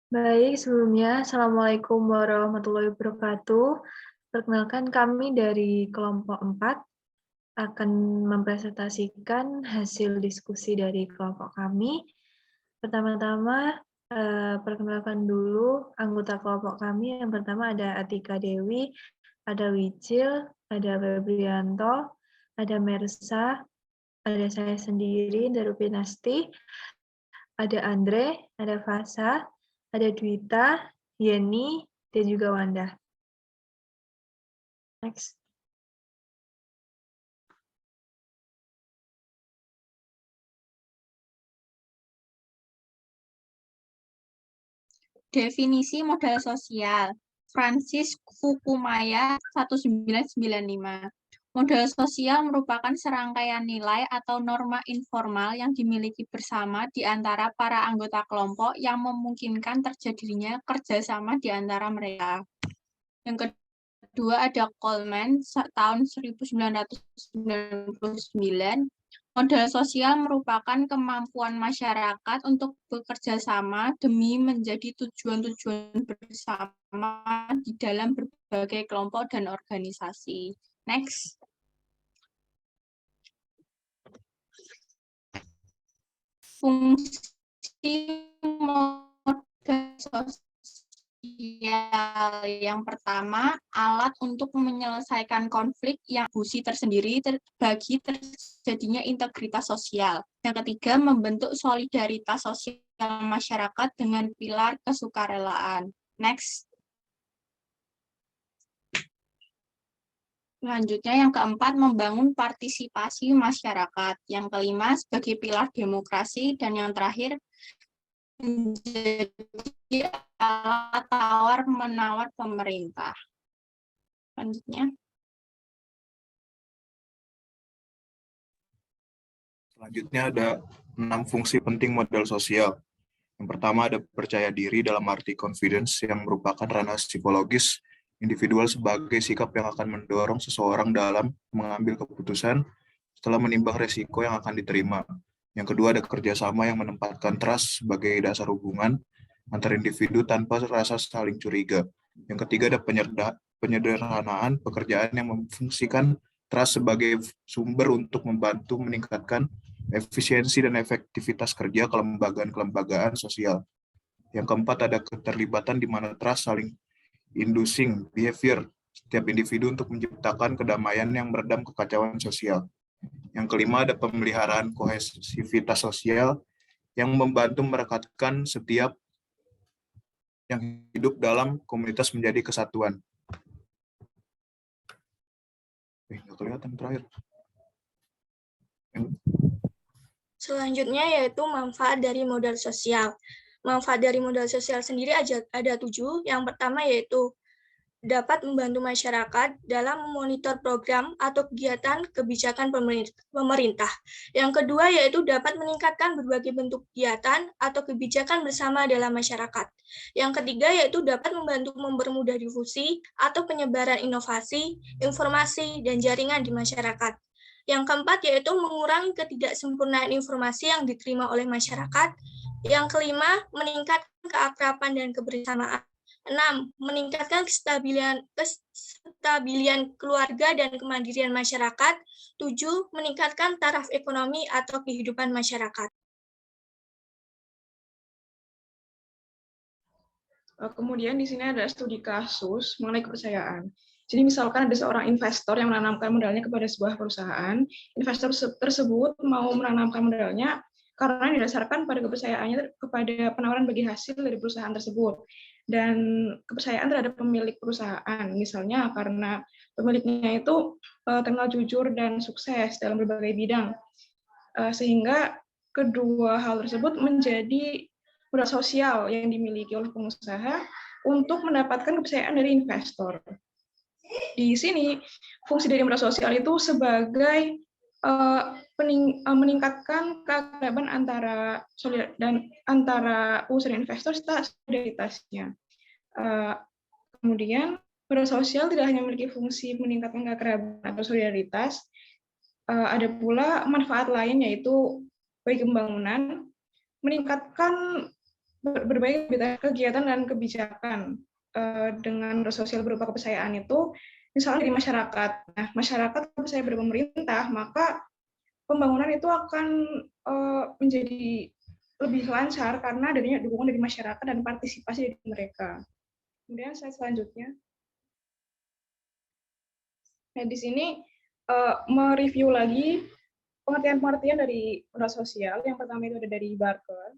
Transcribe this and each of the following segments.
Baik, sebelumnya Assalamualaikum warahmatullahi wabarakatuh. Perkenalkan kami dari kelompok 4 akan mempresentasikan hasil diskusi dari kelompok kami. Pertama-tama, perkenalkan dulu anggota kelompok kami. Yang pertama ada Atika Dewi, ada Wijil, ada Febrianto, ada Mersa, ada saya sendiri, Darupinasti, ada Andre, ada Fasa, ada Dwita, Yeni, dan juga Wanda. Next. Definisi modal sosial. Francis Fukuyama 1995. Modal sosial merupakan serangkaian nilai atau norma informal yang dimiliki bersama di antara para anggota kelompok yang memungkinkan terjadinya kerjasama di antara mereka. Yang kedua ada Coleman tahun 1999. Modal sosial merupakan kemampuan masyarakat untuk bekerja sama demi menjadi tujuan-tujuan bersama di dalam berbagai kelompok dan organisasi. Next. Fungsi modal sosial yang pertama, alat untuk menyelesaikan konflik yang busi tersendiri bagi terjadinya integritas sosial. Yang ketiga, membentuk solidaritas sosial masyarakat dengan pilar kesukarelaan. Next. Selanjutnya yang keempat, membangun partisipasi masyarakat. Yang kelima, sebagai pilar demokrasi. Dan yang terakhir, menjadi alat tawar-menawar pemerintah. Selanjutnya. Selanjutnya ada 6 fungsi penting modal sosial. Yang pertama ada percaya diri dalam arti confidence yang merupakan ranah psikologis individual sebagai sikap yang akan mendorong seseorang dalam mengambil keputusan setelah menimbang resiko yang akan diterima. Yang kedua ada kerjasama yang menempatkan trust sebagai dasar hubungan antar individu tanpa rasa saling curiga. Yang ketiga ada penyederhanaan pekerjaan yang memfungsikan trust sebagai sumber untuk membantu meningkatkan efisiensi dan efektivitas kerja kelembagaan-kelembagaan sosial. Yang keempat ada keterlibatan di mana trust saling inducing behavior setiap individu untuk menciptakan kedamaian yang meredam kekacauan sosial. Yang kelima ada pemeliharaan kohesivitas sosial yang membantu merekatkan setiap yang hidup dalam komunitas menjadi kesatuan. Nggak kelihatan terakhir. Selanjutnya yaitu manfaat dari modal sosial. Manfaat dari modal sosial sendiri ada 7. Yang pertama yaitu dapat membantu masyarakat dalam memonitor program atau kegiatan kebijakan pemerintah. Yang kedua yaitu dapat meningkatkan berbagai bentuk kegiatan atau kebijakan bersama dalam masyarakat. Yang ketiga yaitu dapat membantu mempermudah difusi atau penyebaran inovasi, informasi, dan jaringan di masyarakat. Yang keempat yaitu mengurangi ketidaksempurnaan informasi yang diterima oleh masyarakat. Yang kelima, meningkatkan keakraban dan kebersamaan. 6. Meningkatkan kestabilan keluarga dan kemandirian masyarakat. 7. Meningkatkan taraf ekonomi atau kehidupan masyarakat. Kemudian di sini ada studi kasus mengenai kepercayaan. Jadi misalkan ada seorang investor yang menanamkan modalnya kepada sebuah perusahaan, investor tersebut mau menanamkan modalnya karena didasarkan pada kepercayaannya kepada penawaran bagi hasil dari perusahaan tersebut. Dan kepercayaan terhadap pemilik perusahaan, misalnya karena pemiliknya itu terkenal jujur dan sukses dalam berbagai bidang. Sehingga kedua hal tersebut menjadi modal sosial yang dimiliki oleh pengusaha untuk mendapatkan kepercayaan dari investor. Di sini fungsi dari modal sosial itu sebagai meningkatkan keakraban antara usaha dan investor serta solidaritasnya. Kemudian modal sosial tidak hanya memiliki fungsi meningkatkan keakraban atau solidaritas, ada pula manfaat lain yaitu bagi pembangunan, meningkatkan berbagai kegiatan dan kebijakan dengan modal sosial berupa kepercayaan itu, misalnya dari masyarakat. Nah, masyarakat percaya pada pemerintah, maka pembangunan itu akan menjadi lebih lancar karena adanya dukungan dari masyarakat dan partisipasi dari mereka. Kemudian slide selanjutnya. Nah, di sini mereview lagi pengertian-pengertian dari modal sosial. Yang pertama itu ada dari Barker,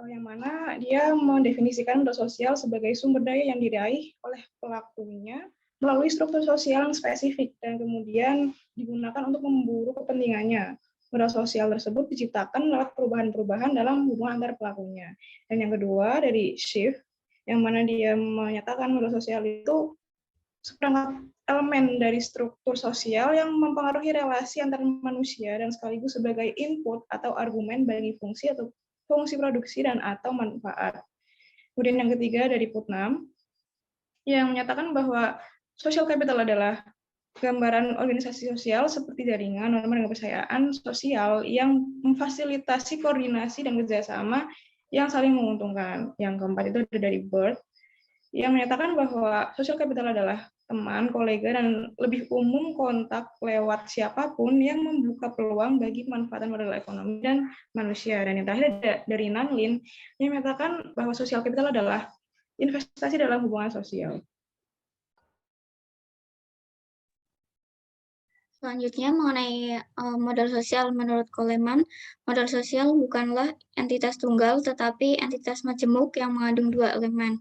yang mana dia mendefinisikan modal sosial sebagai sumber daya yang diraih oleh pelakunya melalui struktur sosial yang spesifik dan kemudian digunakan untuk memburu kepentingannya. Modal sosial tersebut diciptakan lewat perubahan-perubahan dalam hubungan antar pelakunya. Dan yang kedua dari Schiff, yang mana dia menyatakan modal sosial itu seperangkat elemen dari struktur sosial yang mempengaruhi relasi antar manusia dan sekaligus sebagai input atau argumen bagi fungsi atau fungsi produksi dan atau manfaat. Kemudian yang ketiga dari Putnam, yang menyatakan bahwa social capital adalah gambaran organisasi sosial seperti jaringan, norma dan kepercayaan sosial yang memfasilitasi koordinasi dan kerjasama yang saling menguntungkan. Yang keempat itu ada dari Bird, yang menyatakan bahwa social capital adalah teman, kolega, dan lebih umum kontak lewat siapapun yang membuka peluang bagi pemanfaatan modal ekonomi dan manusia. Dan yang terakhir dari Nanlin, yang menyatakan bahwa social capital adalah investasi dalam hubungan sosial. Selanjutnya mengenai modal sosial menurut Coleman, modal sosial bukanlah entitas tunggal tetapi entitas majemuk yang mengandung dua elemen.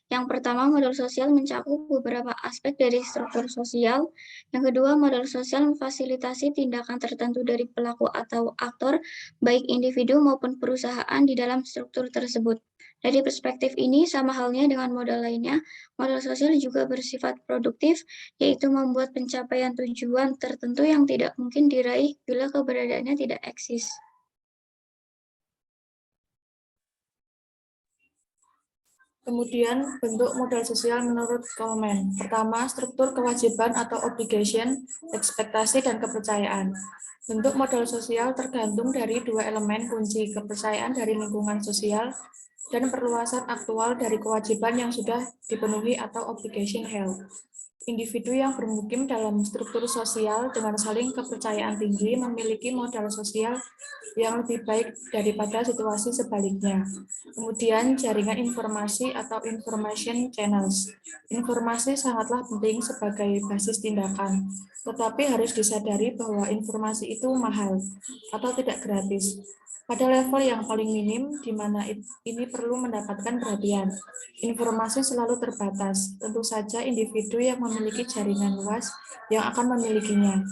Yang pertama, modal sosial mencakup beberapa aspek dari struktur sosial. Yang kedua, modal sosial memfasilitasi tindakan tertentu dari pelaku atau aktor, baik individu maupun perusahaan di dalam struktur tersebut. Dari perspektif ini, sama halnya dengan modal lainnya, modal sosial juga bersifat produktif, yaitu membuat pencapaian tujuan tertentu yang tidak mungkin diraih bila keberadaannya tidak eksis. Kemudian, bentuk modal sosial menurut Coleman. Pertama, struktur kewajiban atau obligation, ekspektasi, dan kepercayaan. Bentuk modal sosial tergantung dari dua elemen kunci, kepercayaan dari lingkungan sosial dan perluasan aktual dari kewajiban yang sudah dipenuhi atau obligation held. Individu yang bermukim dalam struktur sosial dengan saling kepercayaan tinggi memiliki modal sosial yang lebih baik daripada situasi sebaliknya. Kemudian jaringan informasi atau information channels. Informasi sangatlah penting sebagai basis tindakan, tetapi harus disadari bahwa informasi itu mahal atau tidak gratis. Pada level yang paling minim, di mana ini perlu mendapatkan perhatian. Informasi selalu terbatas, tentu saja individu yang memiliki jaringan luas yang akan memilikinya.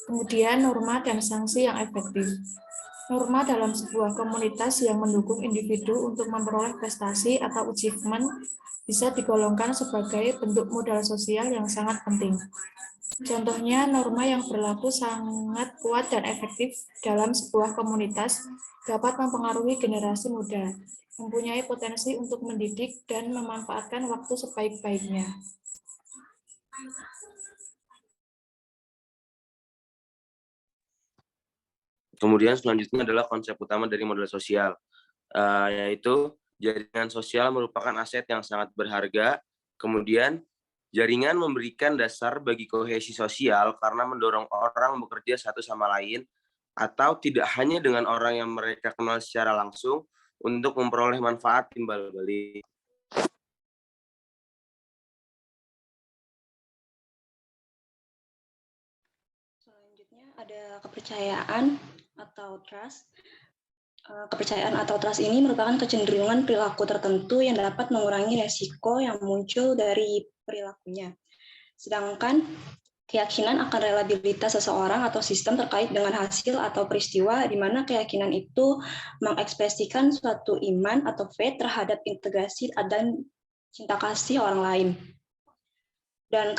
Kemudian norma dan sanksi yang efektif. Norma dalam sebuah komunitas yang mendukung individu untuk memperoleh prestasi atau achievement bisa digolongkan sebagai bentuk modal sosial yang sangat penting. Contohnya, norma yang berlaku sangat kuat dan efektif dalam sebuah komunitas dapat mempengaruhi generasi muda, mempunyai potensi untuk mendidik dan memanfaatkan waktu sebaik-baiknya. Kemudian selanjutnya adalah konsep utama dari modal sosial, yaitu jaringan sosial merupakan aset yang sangat berharga. Kemudian jaringan memberikan dasar bagi kohesi sosial karena mendorong orang bekerja satu sama lain atau tidak hanya dengan orang yang mereka kenal secara langsung untuk memperoleh manfaat timbal balik. Selanjutnya ada kepercayaan atau trust. Kepercayaan atau trust ini merupakan kecenderungan perilaku tertentu yang dapat mengurangi resiko yang muncul dari perilakunya. Sedangkan keyakinan akan reliabilitas seseorang atau sistem terkait dengan hasil atau peristiwa di mana keyakinan itu mengekspresikan suatu iman atau faith terhadap integrasi dan cinta kasih orang lain. Dan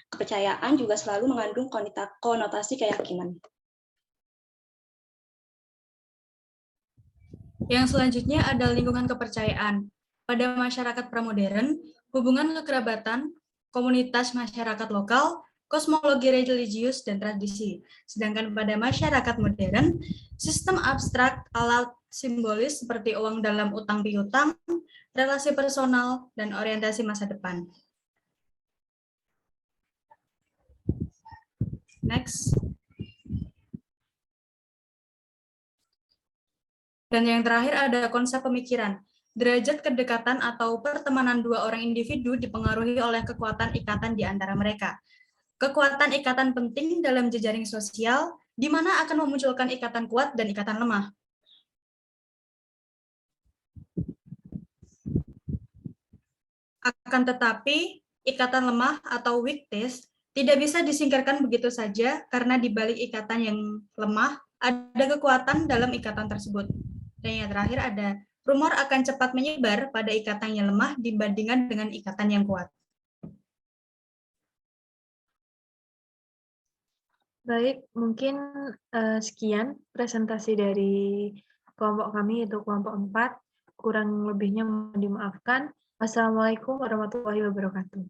kepercayaan juga selalu mengandung konotasi keyakinan. Yang selanjutnya ada lingkungan kepercayaan. Pada masyarakat pramodern, hubungan kekerabatan, komunitas masyarakat lokal, kosmologi religius dan tradisi. Sedangkan pada masyarakat modern, sistem abstrak alat simbolis seperti uang dalam utang piutang, relasi personal, dan orientasi masa depan. Next. Dan yang terakhir ada konsep pemikiran. Derajat kedekatan atau pertemanan dua orang individu dipengaruhi oleh kekuatan ikatan di antara mereka. Kekuatan ikatan penting dalam jejaring sosial, di mana akan memunculkan ikatan kuat dan ikatan lemah. Akan tetapi, ikatan lemah atau weakness tidak bisa disingkirkan begitu saja karena di balik ikatan yang lemah ada kekuatan dalam ikatan tersebut. Dan yang terakhir ada rumor akan cepat menyebar pada ikatan yang lemah dibandingkan dengan ikatan yang kuat. Baik, mungkin sekian presentasi dari kelompok kami, yaitu kelompok 4. Kurang lebihnya mohon dimaafkan. Wassalamualaikum warahmatullahi wabarakatuh.